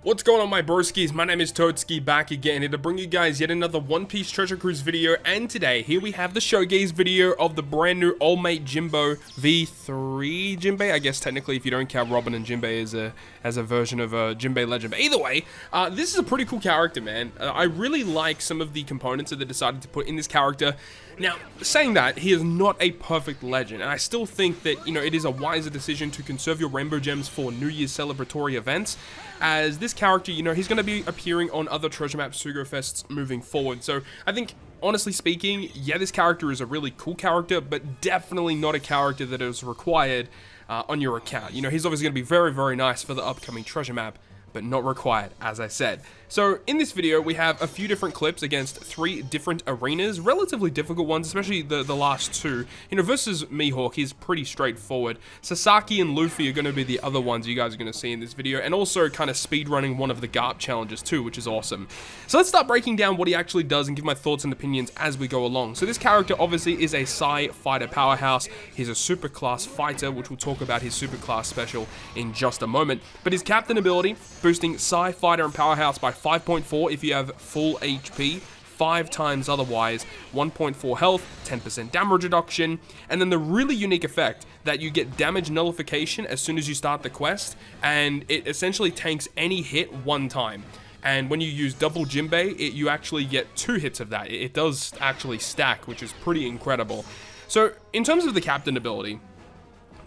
What's going on, my broskies? My name is Toadskii, back again here to bring you guys yet another One Piece Treasure Cruise video, and today here we have the showcase video of the brand new All Mate Jinbe V3 Jinbe. I guess technically if you don't count Robin and Jinbe as a version of Jinbe Legend. But either way, this is a pretty cool character, man. I really like some of the components that they decided to put in this character. Now, saying that, he is not a perfect legend, and I still think that, you know, it is a wiser decision to conserve your Rainbow Gems for New Year's celebratory events, as this character, you know, he's going to be appearing on other Treasure Map Sugo Fests moving forward. So I think, honestly speaking, yeah, this character is a really cool character, but definitely not a character that is required on your account. You know, he's obviously going to be very, very nice for the upcoming Treasure Map, but not required, as I said. So in this video, we have a few different clips against 3 different arenas, relatively difficult ones, especially the last 2. You know, versus Mihawk, he's pretty straightforward. Sasaki and Luffy are going to be the other ones you guys are going to see in this video, and also kind of speedrunning one of the Garp challenges too, which is awesome. So let's start breaking down what he actually does and give my thoughts and opinions as we go along. So this character obviously is a Psi fighter powerhouse. He's a super class fighter, which we'll talk about his super class special in just a moment. But his captain ability, boosting Psi fighter and powerhouse by 5.4 if you have full HP, 5 times otherwise, 1.4 health, 10% damage reduction, and then the really unique effect that you get damage nullification as soon as you start the quest, and it essentially tanks any hit 1 time. And when you use double Jinbe, you actually get 2 hits of that. It does actually stack, which is pretty incredible. So in terms of the captain ability,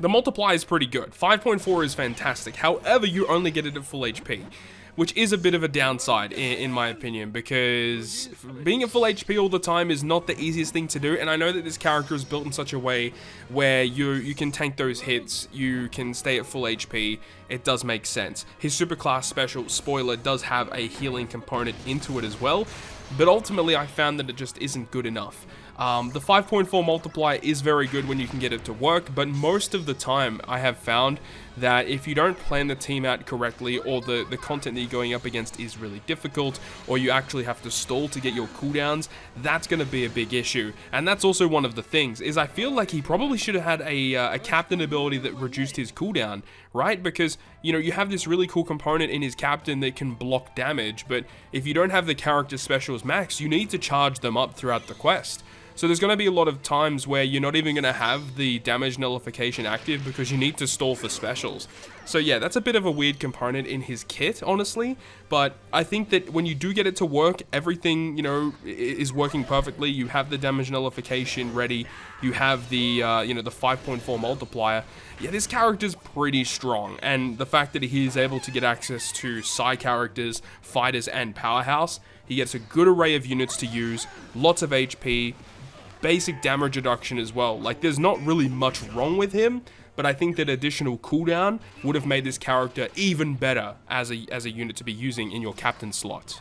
the multiplier is pretty good. 5.4 is fantastic. However, you only get it at full HP, which is a bit of a downside in my opinion, because being at full HP all the time is not the easiest thing to do, and I know that this character is built in such a way where you can tank those hits, you can stay at full HP. It does make sense. His super class special, spoiler, does have a healing component into it as well, but ultimately I found that it just isn't good enough. The 5.4 multiplier is very good when you can get it to work, but most of the time I have found that if you don't plan the team out correctly, or the content that you're going up against is really difficult, or you actually have to stall to get your cooldowns, that's going to be a big issue. And that's also one of the things, is I feel like he probably should have had a captain ability that reduced his cooldown, right? Because, you know, you have this really cool component in his captain that can block damage, but if you don't have the character specials max, you need to charge them up throughout the quest. So there's going to be a lot of times where you're not even going to have the damage nullification active because you need to stall for specials. So yeah, that's a bit of a weird component in his kit, honestly, but I think that when you do get it to work, everything, you know, is working perfectly. You have the damage nullification ready, you have the, you know, the 5.4 multiplier. Yeah, this character's pretty strong, and the fact that he is able to get access to Psi characters, fighters, and powerhouse, he gets a good array of units to use, lots of HP, basic damage reduction as well. Like, there's not really much wrong with him, but I think that additional cooldown would have made this character even better as a unit to be using in your captain slot.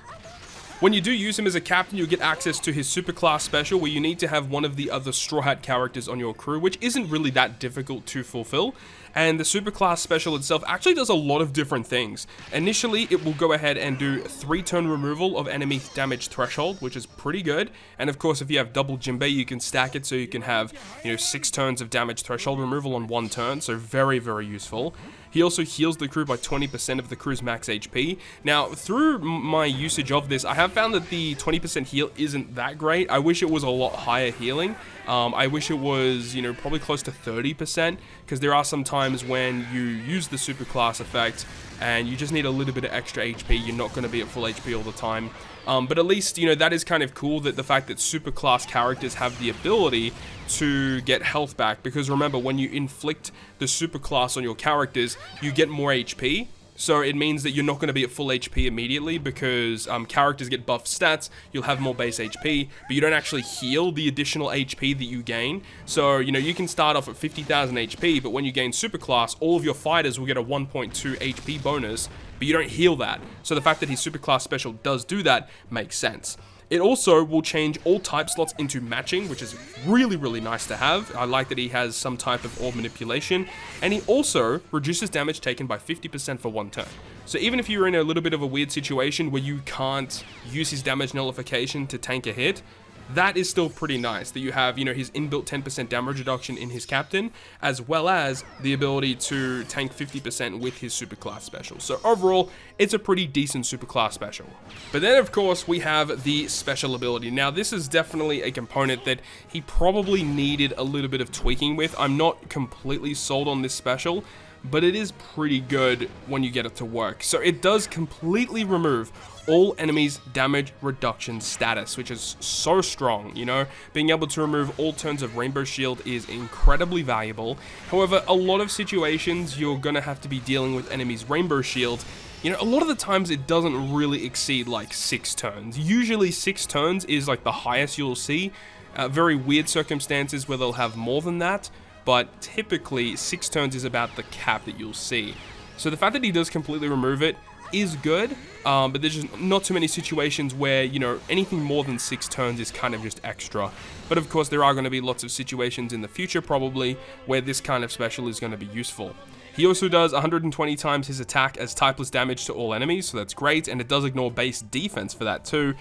When you do use him as a captain, you'll get access to his super class special, where you need to have one of the other Straw Hat characters on your crew, which isn't really that difficult to fulfill. And the super class special itself actually does a lot of different things. Initially, it will go ahead and do 3-turn removal of enemy damage threshold, which is pretty good. And of course, if you have double Jinbe, you can stack it so you can have, you know, 6 turns of damage threshold removal on 1 turn. So very, very useful. He also heals the crew by 20% of the crew's max HP. Now, through my usage of this, I have found that the 20% heal isn't that great. I wish it was a lot higher healing. I wish it was, you know, probably close to 30%, because there are some times when you use the super class effect and you just need a little bit of extra HP. You're not going to be at full HP all the time. But at least, you know, that is kind of cool, that the fact that super class characters have the ability to get health back, because remember, when you inflict the super class on your characters, you get more HP. So it means that you're not going to be at full HP immediately, because characters get buffed stats, you'll have more base HP, but you don't actually heal the additional HP that you gain. So, you know, you can start off at 50,000 HP, but when you gain superclass, all of your fighters will get a 1.2 HP bonus, but you don't heal that. So the fact that his superclass special does do that makes sense. It also will change all type slots into matching, which is really, really nice to have. I like that he has some type of orb manipulation. And he also reduces damage taken by 50% for 1 turn. So even if you're in a little bit of a weird situation where you can't use his damage nullification to tank a hit, that is still pretty nice, that you have, you know, his inbuilt 10% damage reduction in his captain, as well as the ability to tank 50% with his superclass special. So overall, it's a pretty decent superclass special. But then, of course, we have the special ability. Now, this is definitely a component that he probably needed a little bit of tweaking with. I'm not completely sold on this special, but it is pretty good when you get it to work. So it does completely remove all enemies' damage reduction status, which is so strong, you know? Being able to remove all turns of Rainbow Shield is incredibly valuable. However, a lot of situations you're gonna have to be dealing with enemies' Rainbow Shield. You know, a lot of the times it doesn't really exceed like 6 turns. Usually 6 turns is like the highest you'll see. Very weird circumstances where they'll have more than that, but typically 6 turns is about the cap that you'll see. So the fact that he does completely remove it is good, but there's just not too many situations where, you know, anything more than 6 turns is kind of just extra. But of course, there are going to be lots of situations in the future, probably, where this kind of special is going to be useful. He also does 120 times his attack as typeless damage to all enemies, so that's great, and it does ignore base defense for that too.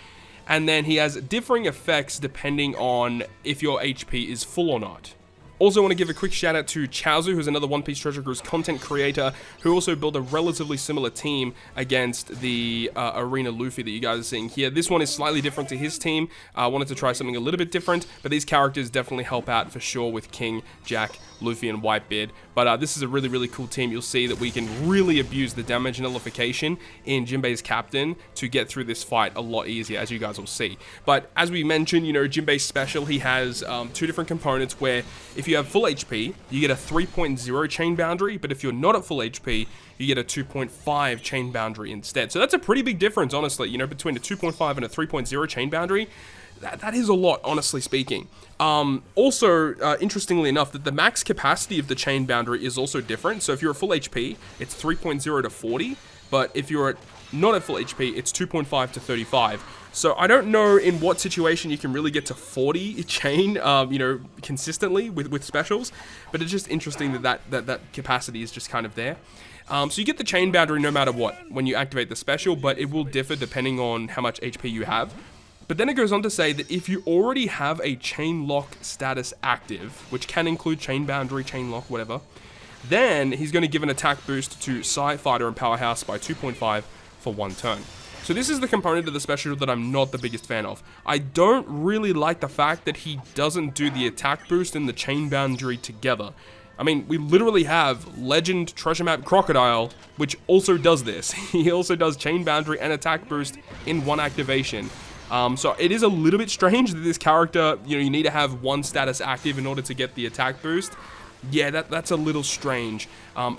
And then he has differing effects depending on if your HP is full or not. Also want to give a quick shout out to Chauzu, who's another One Piece Treasure Cruise content creator, who also built a relatively similar team against the Arena Luffy that you guys are seeing here. This one is slightly different to his team. I wanted to try something a little bit different, but these characters definitely help out for sure with King, Jack, Luffy, and Whitebeard. But this is a really, really cool team. You'll see that we can really abuse the damage nullification in Jinbe'S captain to get through this fight a lot easier, as you guys will see. But as we mentioned, you know, Jinbe'S special, he has 2 different components where if you have full HP, you get a 3.0 chain boundary, but if you're not at full HP, you get a 2.5 chain boundary instead. So that's a pretty big difference, honestly, you know, between a 2.5 and a 3.0 chain boundary. That is a lot, honestly speaking. Also, interestingly enough, that the max capacity of the chain boundary is also different. So if you're at full HP, it's 3.0 to 40, but if you're not at full HP, it's 2.5 to 35. So I don't know in what situation you can really get to 40 chain, you know, consistently with specials, but it's just interesting that capacity is just kind of there. So you get the chain boundary no matter what when you activate the special, but it will differ depending on how much HP you have. But then it goes on to say that if you already have a chain lock status active, which can include chain boundary, chain lock, whatever, then he's going to give an attack boost to Psy, Fighter, and Powerhouse by 2.5 for 1 turn. So this is the component of the special that I'm not the biggest fan of. I don't really like the fact that he doesn't do the attack boost and the chain boundary together. I mean, we literally have Legend Treasure Map Crocodile, which also does this. He also does chain boundary and attack boost in 1 activation. So it is a little bit strange that this character, you know, you need to have 1 status active in order to get the attack boost. Yeah, that's a little strange.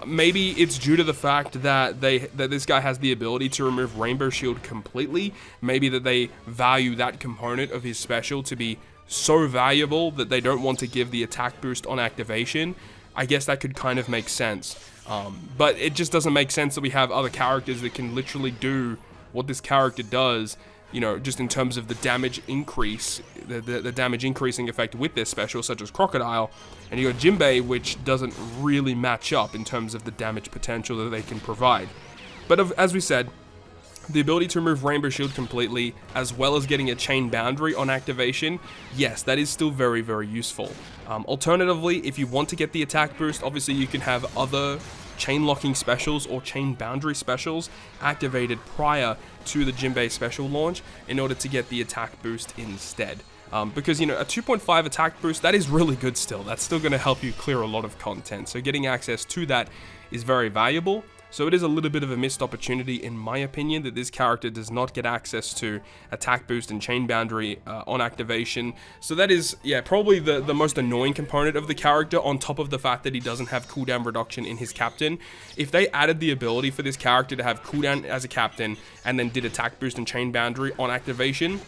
Maybe it's due to the fact that this guy has the ability to remove Rainbow Shield completely. Maybe that they value that component of his special to be so valuable that they don't want to give the attack boost on activation. I guess that could kind of make sense. But it just doesn't make sense that we have other characters that can literally do what this character does, you know, just in terms of the damage increase, the damage increasing effect with this special, such as Crocodile, and you got Jinbe, which doesn't really match up in terms of the damage potential that they can provide. But as we said, the ability to remove Rainbow Shield completely, as well as getting a chain boundary on activation, yes, that is still very, very useful. Alternatively, if you want to get the attack boost, obviously you can have other chain locking specials or chain boundary specials activated prior to the Jinbe special launch in order to get the attack boost instead. Because, you know, a 2.5 attack boost, that is really good still. That's still going to help you clear a lot of content. So getting access to that is very valuable. So it is a little bit of a missed opportunity, in my opinion, that this character does not get access to attack boost and chain boundary on activation. So that is, yeah, probably the most annoying component of the character, on top of the fact that he doesn't have cooldown reduction in his captain. If they added the ability for this character to have cooldown as a captain and then did attack boost and chain boundary on activation,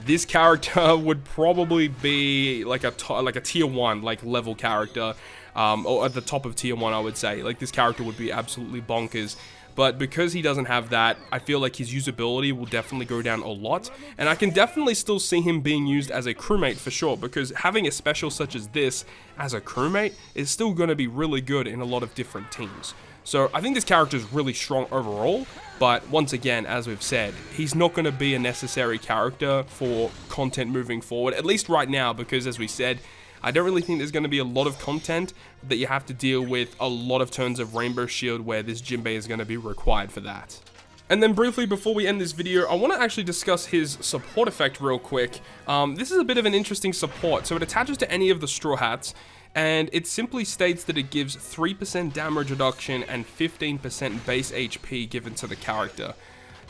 this character would probably be like a tier 1 like level character. Or at the top of tier 1, I would say. Like, this character would be absolutely bonkers. but because he doesn't have that, I feel like his usability will definitely go down a lot, and I can definitely still see him being used as a crewmate for sure, because having a special such as this as a crewmate is still going to be really good in a lot of different teams. So I think this character is really strong overall, but once again, as we've said, he's not going to be a necessary character for content moving forward, at least right now, because as we said, I don't really think there's going to be a lot of content that you have to deal with a lot of turns of Rainbow Shield where this Jinbe is going to be required for that. And then briefly, before we end this video, I want to actually discuss his support effect real quick. This is a bit of an interesting support. So it attaches to any of the Straw Hats, and it simply states that it gives 3% damage reduction and 15% base HP given to the character.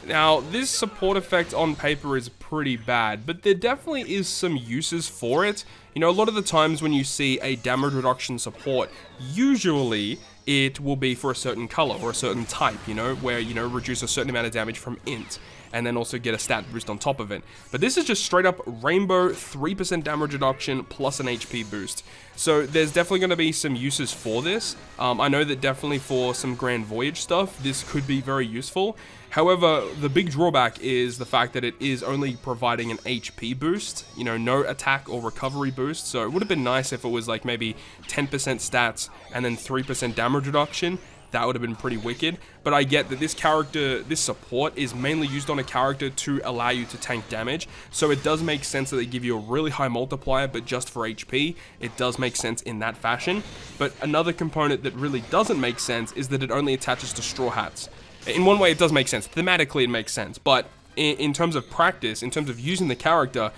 Now, this support effect on paper is pretty bad, but there definitely is some uses for it. You know, a lot of the times when you see a damage reduction support, usually it will be for a certain color or a certain type, you know, where, you know, reduce a certain amount of damage from int, and then also get a stat boost on top of it. But this is just straight up rainbow 3% damage reduction plus an HP boost. So there's definitely going to be some uses for this. I know that definitely for some Grand Voyage stuff, this could be very useful. However, the big drawback is the fact that it is only providing an HP boost, you know, no attack or recovery boost. So it would have been nice if it was like maybe 10% stats and then 3% damage reduction. That would have been pretty wicked, but I get that this character, this support is mainly used on a character to allow you to tank damage, so it does make sense that they give you a really high multiplier, but just for HP, it does make sense in that fashion. But another component that really doesn't make sense is that it only attaches to Straw Hats. In one way, it does make sense. Thematically, it makes sense, but in terms of practice, in terms of using the character,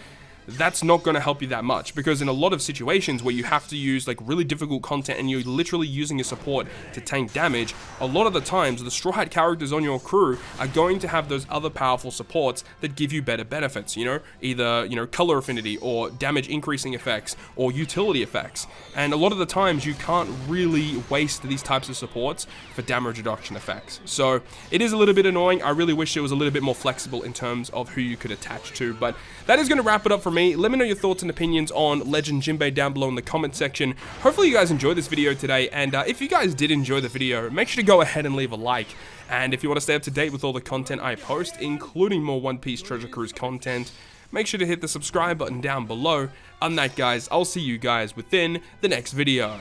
that's not going to help you that much, because in a lot of situations where you have to use like really difficult content and you're literally using your support to tank damage, a lot of the times the Straw Hat characters on your crew are going to have those other powerful supports that give you better benefits, you know, either, you know, color affinity or damage increasing effects or utility effects. And a lot of the times you can't really waste these types of supports for damage reduction effects. So it is a little bit annoying. I really wish it was a little bit more flexible in terms of who you could attach to, but that is going to wrap it up for me. Let me know your thoughts and opinions on Legend Jinbe down below in the comment section. Hopefully you guys enjoyed this video today, and if you guys did enjoy the video, make sure to go ahead and leave a like. And if you want to stay up to date with all the content I post, including more One Piece Treasure Cruise content, make sure to hit the subscribe button down below. On that, guys, I'll see you guys within the next video.